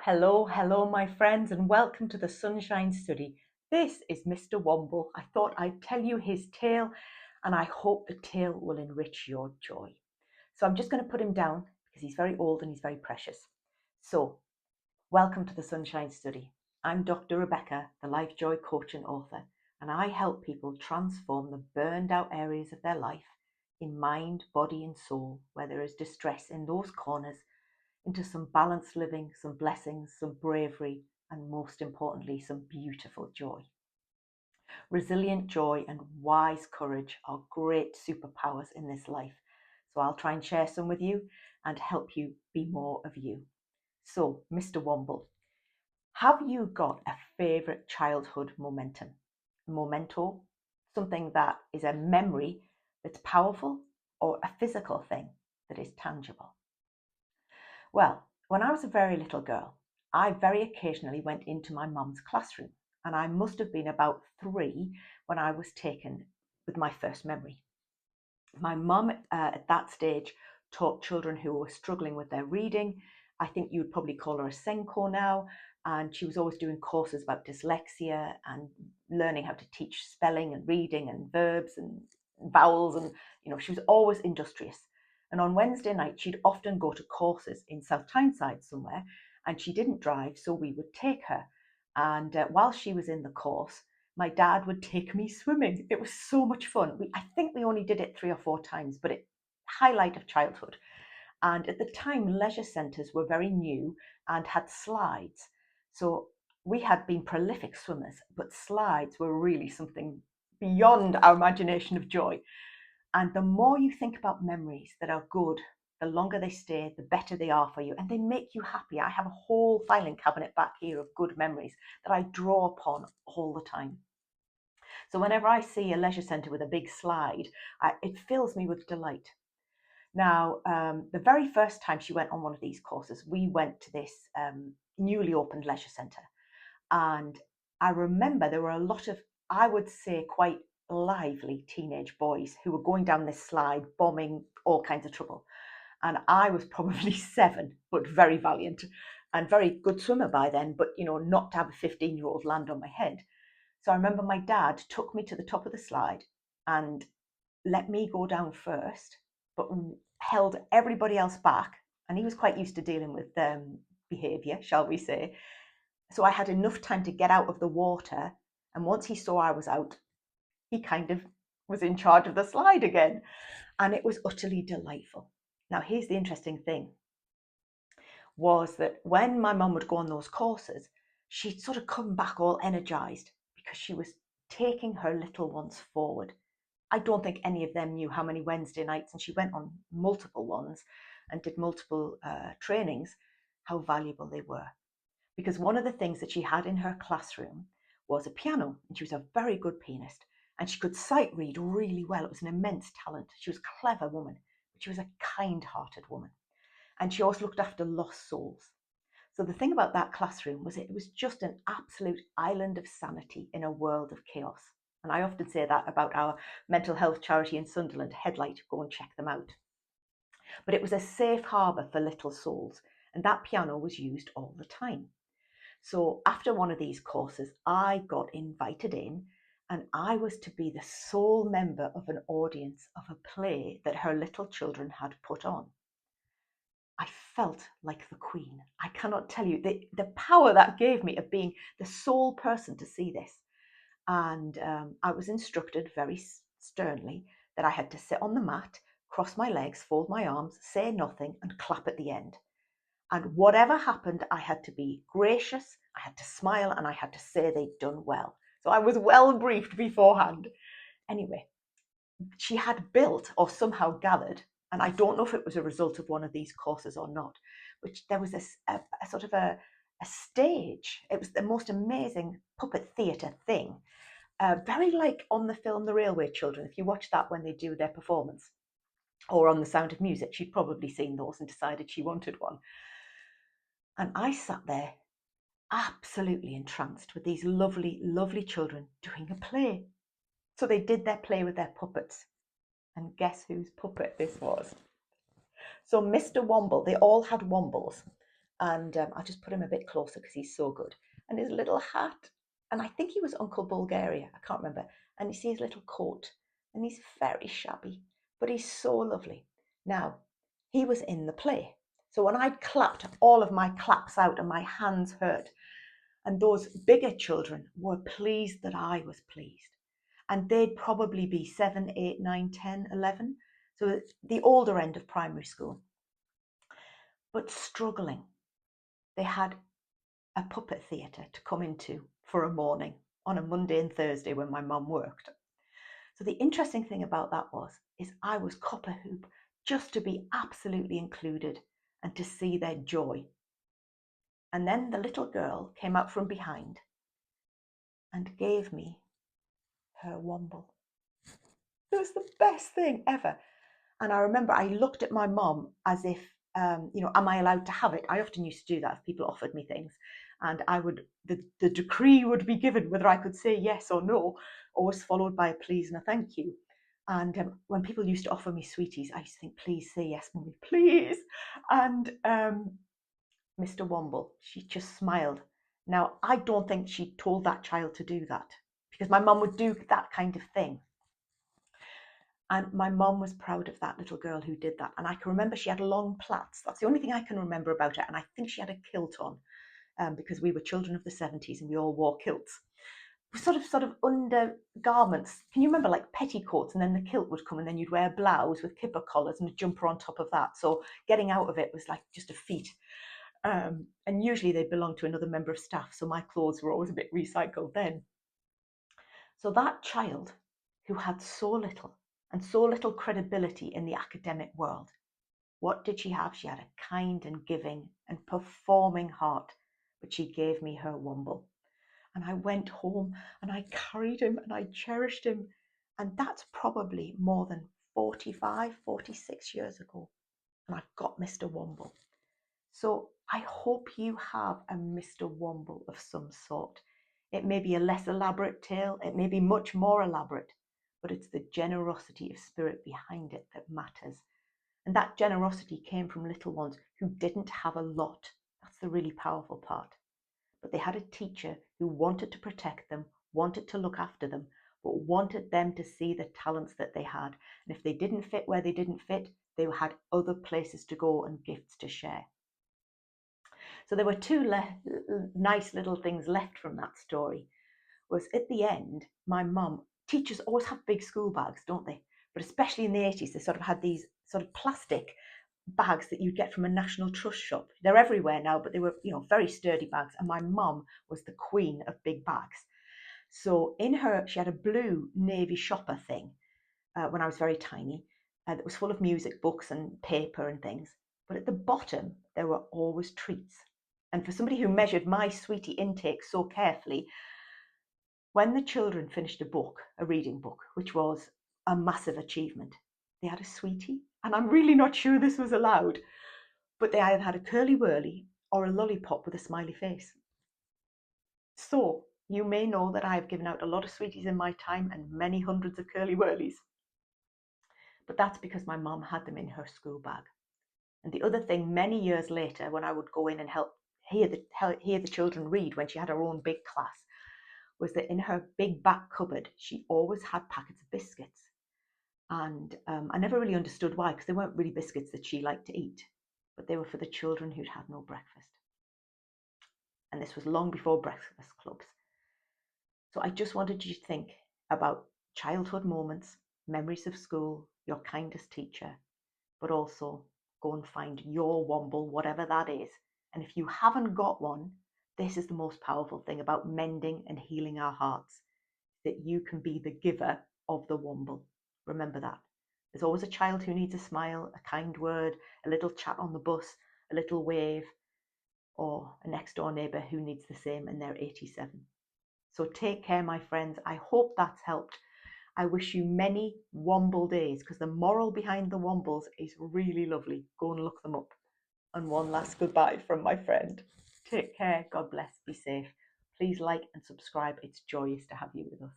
Hello, my friends, and welcome to the Sunshine Study. This is Mr Womble. I thought I'd tell you his tale, and I hope the tale will enrich your joy. So I'm just going to put him down because he's very old and he's very precious. So, welcome to the Sunshine Study. I'm Dr. Rebecca, the Lifejoy coach and author, and I help people transform the burned out areas of their life in mind, body, and soul where there is distress in those corners into some balanced living, some blessings, some bravery, and most importantly, some beautiful joy. Resilient joy and wise courage are great superpowers in this life. So I'll try and share some with you and help you be more of you. So, Mr. Womble, have you got a favourite childhood memento, something that is a memory that's powerful, or a physical thing that is tangible? Well, when I was a very little girl, I very occasionally went into my mum's classroom, and I must have been about 3 when I was taken with my first memory. My mum at that stage taught children who were struggling with their reading. I think you'd probably call her a Senko now, and she was always doing courses about dyslexia and learning how to teach spelling and reading and verbs and vowels, and she was always industrious. And on Wednesday night, she'd often go to courses in South Tyneside somewhere, and she didn't drive, so we would take her. And while she was in the course, my dad would take me swimming. It was so much fun. I think we only did it 3 or 4 times, but it highlight of childhood. And at the time, leisure centres were very new and had slides. So we had been prolific swimmers, but slides were really something beyond our imagination of joy. And the more you think about memories that are good, the longer they stay, the better they are for you, and they make you happy. I have a whole filing cabinet back here of good memories that I draw upon all the time. So whenever I see a leisure centre with a big slide, it fills me with delight. Now, the very first time she went on one of these courses, we went to this newly opened leisure centre. And I remember there were a lot of, I would say, quite lively teenage boys who were going down this slide, bombing all kinds of trouble. And I was probably 7, but very valiant and very good swimmer by then, but not to have a 15-year-old land on my head. So I remember my dad took me to the top of the slide and let me go down first, but held everybody else back. And he was quite used to dealing with behaviour, shall we say. So I had enough time to get out of the water. And once he saw I was out, he kind of was in charge of the slide again. And it was utterly delightful. Now, here's the interesting thing, was that when my mum would go on those courses, she'd sort of come back all energised because she was taking her little ones forward. I don't think any of them knew how many Wednesday nights, and she went on multiple ones and did multiple trainings, how valuable they were. Because one of the things that she had in her classroom was a piano, and she was a very good pianist, and she could sight read really well. It was an immense talent. She was a clever woman, but she was a kind-hearted woman. And she also looked after lost souls. So the thing about that classroom was it was just an absolute island of sanity in a world of chaos. And I often say that about our mental health charity in Sunderland, Headlight. Go and check them out. But it was a safe harbour for little souls, and that piano was used all the time. So after one of these courses, I got invited in, and I was to be the sole member of an audience of a play that her little children had put on. I felt like the queen. I cannot tell you the power that gave me of being the sole person to see this. And I was instructed very sternly that I had to sit on the mat, cross my legs, fold my arms, say nothing, and clap at the end. And whatever happened, I had to be gracious, I had to smile, and I had to say they'd done well. So I was well briefed beforehand. Anyway, she had built or somehow gathered, and I don't know if it was a result of one of these courses or not, which there was a sort of a stage. It was the most amazing puppet theatre thing. Very like on the film The Railway Children. If you watch that when they do their performance, or on The Sound of Music, she'd probably seen those and decided she wanted one. And I sat there absolutely entranced with these lovely, lovely children doing a play. So they did their play with their puppets. And guess whose puppet this was? So Mr Womble, they all had Wombles. And I'll just put him a bit closer because he's so good. And his little hat, and I think he was Uncle Bulgaria, I can't remember. And you see his little coat, and he's very shabby, but he's so lovely. Now, he was in the play. So when I'd clapped all of my claps out and my hands hurt, and those bigger children were pleased that I was pleased. And they'd probably be 7, 8, 9, 10, 11. So the older end of primary school, but struggling. They had a puppet theatre to come into for a morning on a Monday and Thursday when my mum worked. So the interesting thing about that is I was copper hoop just to be absolutely included and to see their joy. And then the little girl came out from behind and gave me her womble. It was the best thing ever. And I remember I looked at my mum as if, am I allowed to have it? I often used to do that if people offered me things. And the decree would be given whether I could say yes or no, always followed by a please and a thank you. And when people used to offer me sweeties, I used to think, please say yes, mummy, please. And Mr Womble, she just smiled. Now, I don't think she told that child to do that because my mum would do that kind of thing. And my mum was proud of that little girl who did that. And I can remember she had long plaits. That's the only thing I can remember about her. And I think she had a kilt on because we were children of the 70s and we all wore kilts. Sort of undergarments. Can you remember like petticoats, and then the kilt would come and then you'd wear a blouse with kipper collars and a jumper on top of that. So getting out of it was like just a feat. And usually they belonged to another member of staff. So my clothes were always a bit recycled then. So that child who had so little and so little credibility in the academic world, what did she have? She had a kind and giving and performing heart, but she gave me her womble. And I went home and I carried him and I cherished him. And that's probably more than 45, 46 years ago. And I've got Mr. Womble. So I hope you have a Mr. Womble of some sort. It may be a less elaborate tale, it may be much more elaborate, but it's the generosity of spirit behind it that matters. And that generosity came from little ones who didn't have a lot. That's the really powerful part. But they had a teacher who wanted to protect them, wanted to look after them, but wanted them to see the talents that they had. And if they didn't fit where they didn't fit, they had other places to go and gifts to share. So there were two nice little things left from that story. Was at the end, my mum, teachers always have big school bags, don't they? But especially in the 80s, they sort of had these sort of plastic bags that you'd get from a National Trust shop. They're everywhere now, but they were, very sturdy bags. And my mum was the queen of big bags. So in her, she had a blue navy shopper thing when I was very tiny that was full of music books and paper and things. But at the bottom, there were always treats. And for somebody who measured my sweetie intake so carefully, when the children finished a reading book, which was a massive achievement, they had a sweetie. And I'm really not sure this was allowed, but they either had a curly whirly or a lollipop with a smiley face. So you may know that I have given out a lot of sweeties in my time and many hundreds of curly whirlies. But that's because my mum had them in her school bag. And the other thing, many years later, when I would go in and help hear the children read when she had her own big class, was that in her big back cupboard, she always had packets of biscuits. And I never really understood why, because they weren't really biscuits that she liked to eat, but they were for the children who'd had no breakfast. And this was long before breakfast clubs. So I just wanted you to think about childhood moments, memories of school, your kindest teacher, but also go and find your womble, whatever that is. And if you haven't got one, this is the most powerful thing about mending and healing our hearts, that you can be the giver of the womble. Remember that. There's always a child who needs a smile, a kind word, a little chat on the bus, a little wave, or a next door neighbour who needs the same and they're 87. So take care, my friends. I hope that's helped. I wish you many womble days, because the moral behind the wombles is really lovely. Go and look them up. And one last goodbye from my friend. Take care. God bless. Be safe. Please like and subscribe. It's joyous to have you with us.